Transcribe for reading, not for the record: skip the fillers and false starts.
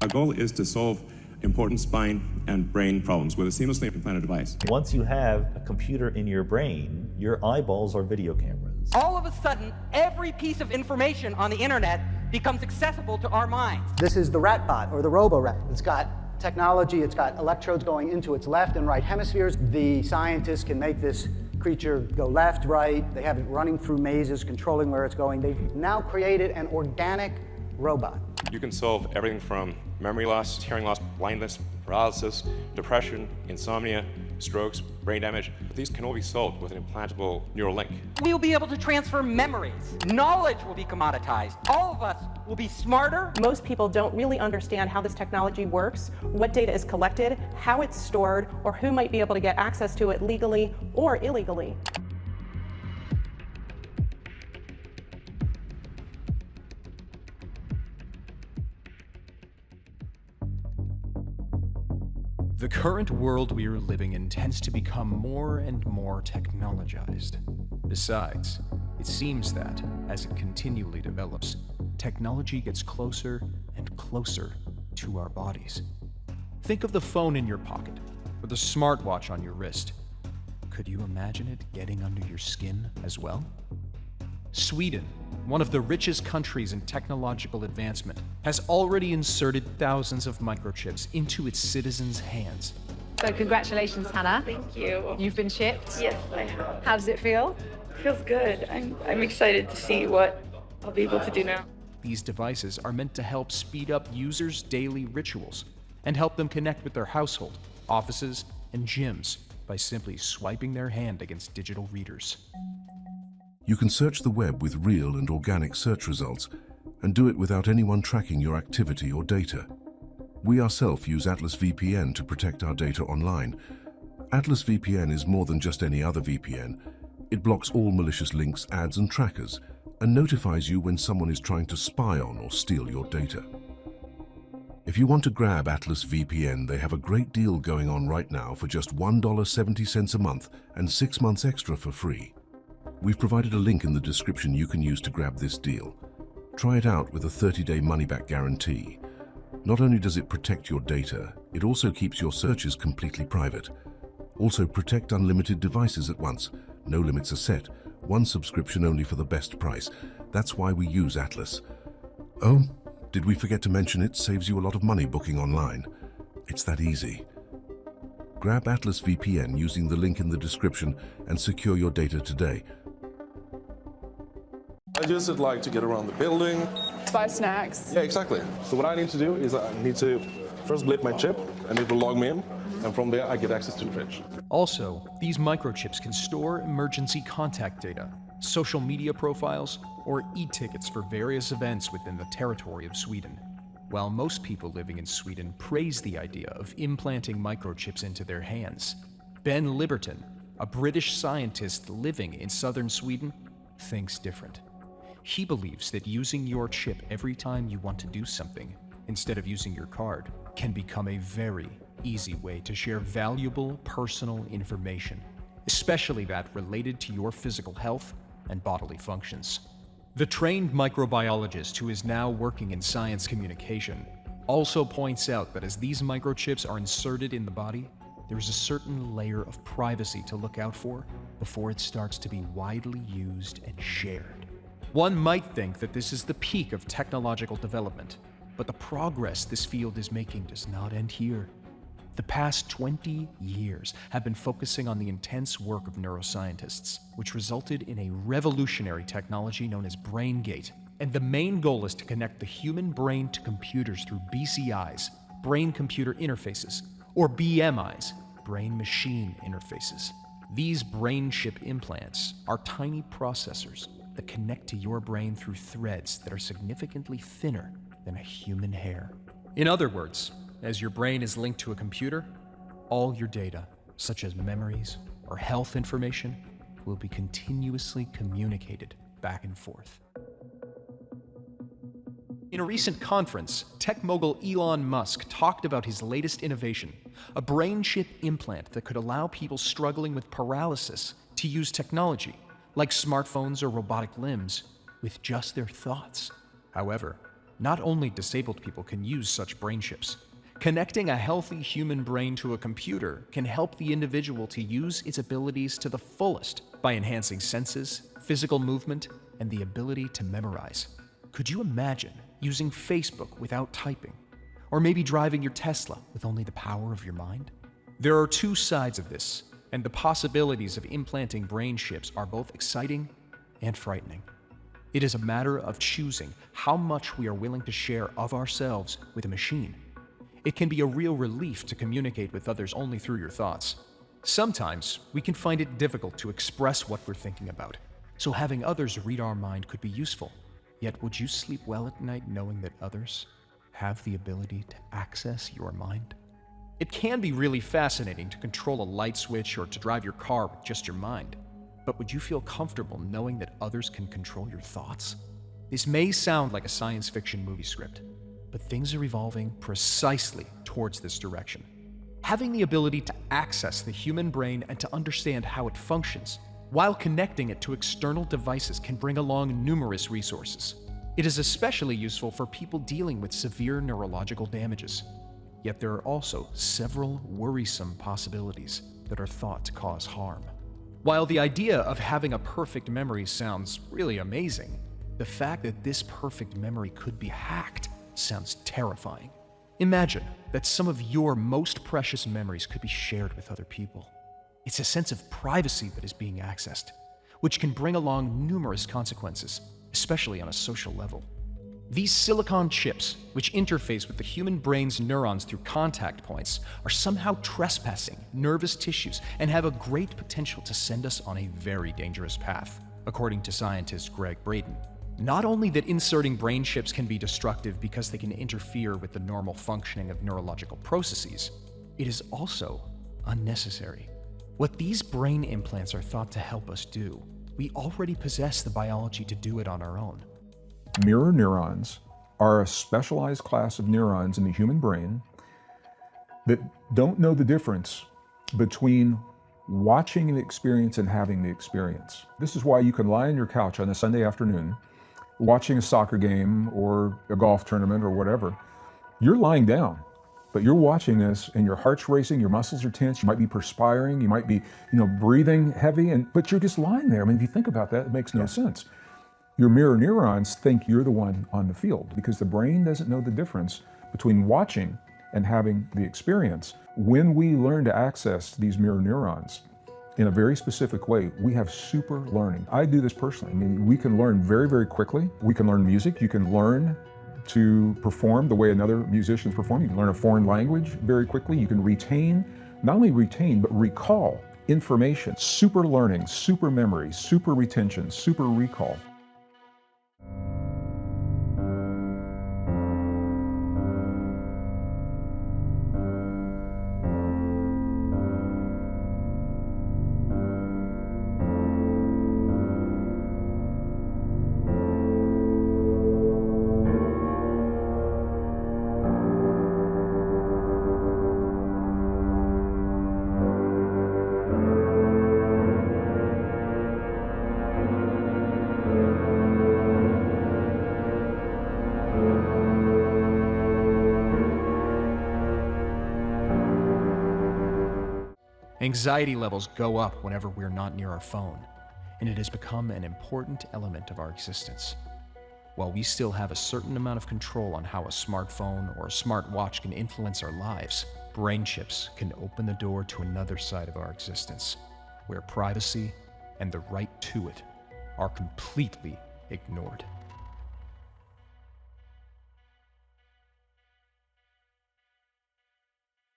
Our goal is to solve important spine and brain problems with a seamlessly implanted device. Once you have a computer in your brain, your eyeballs are video cameras. All of a sudden, every piece of information on the internet becomes accessible to our minds. This is the RatBot, or the RoboRat. It's got technology, it's got electrodes going into its left and right hemispheres. The scientists can make this creature go left, right. They have it running through mazes, controlling where it's going. They've now created an organic robot. You can solve everything from memory loss, hearing loss, blindness, paralysis, depression, insomnia, strokes, brain damage. These can all be solved with an implantable neural link. We'll be able to transfer memories. Knowledge will be commoditized. All of us will be smarter. Most people don't really understand how this technology works, what data is collected, how it's stored, or who might be able to get access to it legally or illegally. The current world we are living in tends to become more and more technologized. Besides, it seems that, as it continually develops, technology gets closer and closer to our bodies. Think of the phone in your pocket, or the smartwatch on your wrist. Could you imagine it getting under your skin as well? Sweden, one of the richest countries in technological advancement, has already inserted thousands of microchips into its citizens' hands. So congratulations, Hannah. Thank you. You've been shipped? Yes, I have. How does it feel? Feels good. I'm excited to see what I'll be able to do now. These devices are meant to help speed up users' daily rituals and help them connect with their household, offices, and gyms by simply swiping their hand against digital readers. You can search the web with real and organic search results and do it without anyone tracking your activity or data. We ourselves use Atlas VPN to protect our data online. Atlas VPN is more than just any other VPN. It blocks all malicious links, ads, and trackers and notifies you when someone is trying to spy on or steal your data. If you want to grab Atlas VPN, they have a great deal going on right now for just $1.70 a month and 6 months extra for free. We've provided a link in the description you can use to grab this deal. Try it out with a 30-day money-back guarantee. Not only does it protect your data, it also keeps your searches completely private. Also, protect unlimited devices at once. No limits are set. One subscription only for the best price. That's why we use Atlas. Oh, did we forget to mention it saves you a lot of money booking online? It's that easy. Grab Atlas VPN using the link in the description and secure your data today. I just would like to get around the building. Buy snacks. Yeah, exactly. So what I need to do is I need to first blip my chip and it will log me in. And from there I get access to the fridge. Also, these microchips can store emergency contact data, social media profiles, or e-tickets for various events within the territory of Sweden. While most people living in Sweden praise the idea of implanting microchips into their hands, Ben Liberton, a British scientist living in southern Sweden, thinks different. He believes that using your chip every time you want to do something, instead of using your card, can become a very easy way to share valuable personal information, especially that related to your physical health and bodily functions. The trained microbiologist who is now working in science communication also points out that as these microchips are inserted in the body, there is a certain layer of privacy to look out for before it starts to be widely used and shared. One might think that this is the peak of technological development, but the progress this field is making does not end here. The past 20 years have been focusing on the intense work of neuroscientists, which resulted in a revolutionary technology known as BrainGate. And the main goal is to connect the human brain to computers through BCIs, brain-computer interfaces, or BMIs, brain-machine interfaces. These brain chip implants are tiny processors that connect to your brain through threads that are significantly thinner than a human hair. In other words, as your brain is linked to a computer, all your data, such as memories or health information, will be continuously communicated back and forth. In a recent conference, tech mogul Elon Musk talked about his latest innovation, a brain chip implant that could allow people struggling with paralysis to use technology, like smartphones or robotic limbs, with just their thoughts. However, not only disabled people can use such brain chips. Connecting a healthy human brain to a computer can help the individual to use its abilities to the fullest by enhancing senses, physical movement, and the ability to memorize. Could you imagine using Facebook without typing? Or maybe driving your Tesla with only the power of your mind? There are two sides of this, and the possibilities of implanting brain chips are both exciting and frightening. It is a matter of choosing how much we are willing to share of ourselves with a machine. It can be a real relief to communicate with others only through your thoughts. Sometimes we can find it difficult to express what we're thinking about, so having others read our mind could be useful. Yet would you sleep well at night knowing that others have the ability to access your mind? It can be really fascinating to control a light switch or to drive your car with just your mind. But would you feel comfortable knowing that others can control your thoughts? This may sound like a science fiction movie script, but things are evolving precisely towards this direction. Having the ability to access the human brain and to understand how it functions, while connecting it to external devices, can bring along numerous resources. It is especially useful for people dealing with severe neurological damages. Yet there are also several worrisome possibilities that are thought to cause harm. While the idea of having a perfect memory sounds really amazing, the fact that this perfect memory could be hacked sounds terrifying. Imagine that some of your most precious memories could be shared with other people. It's a sense of privacy that is being accessed, which can bring along numerous consequences, especially on a social level. These silicon chips, which interface with the human brain's neurons through contact points, are somehow trespassing nervous tissues and have a great potential to send us on a very dangerous path, according to scientist Greg Braden. Not only that inserting brain chips can be destructive because they can interfere with the normal functioning of neurological processes, it is also unnecessary. What these brain implants are thought to help us do, we already possess the biology to do it on our own. Mirror neurons are a specialized class of neurons in the human brain that don't know the difference between watching the experience and having the experience. This is why you can lie on your couch on a Sunday afternoon, watching a soccer game or a golf tournament or whatever. You're lying down, but you're watching this and your heart's racing, your muscles are tense, you might be perspiring, you might be, breathing heavy, but you're just lying there. I mean, if you think about that, it makes no sense. Your mirror neurons think you're the one on the field because the brain doesn't know the difference between watching and having the experience. When we learn to access these mirror neurons in a very specific way, we have super learning. I do this personally. I mean, we can learn very, very quickly. We can learn music. You can learn to perform the way another musician's perform. You can learn a foreign language very quickly. You can not only retain, but recall information. Super learning, super memory, super retention, super recall. Anxiety levels go up whenever we're not near our phone, and it has become an important element of our existence. While we still have a certain amount of control on how a smartphone or a smartwatch can influence our lives, brain chips can open the door to another side of our existence, where privacy and the right to it are completely ignored.